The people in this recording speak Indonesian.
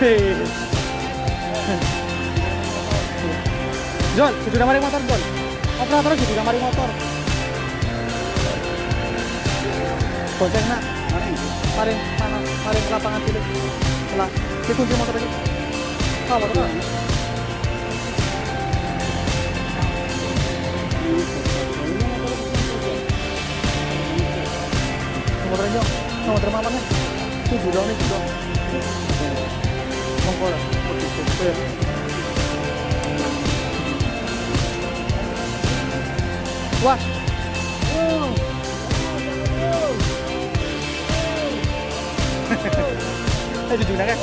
Jon, sudah mari motor, Jon. Operator sudah mari motor. Bonceng nak. Mari mana? Mari ke lapangan sini. Lah, dikunci motor aja. Ah, motor. Motor aja. Motor mana nih? Itu dong nih, dong. Monggo lah. Wah. Jujur nak.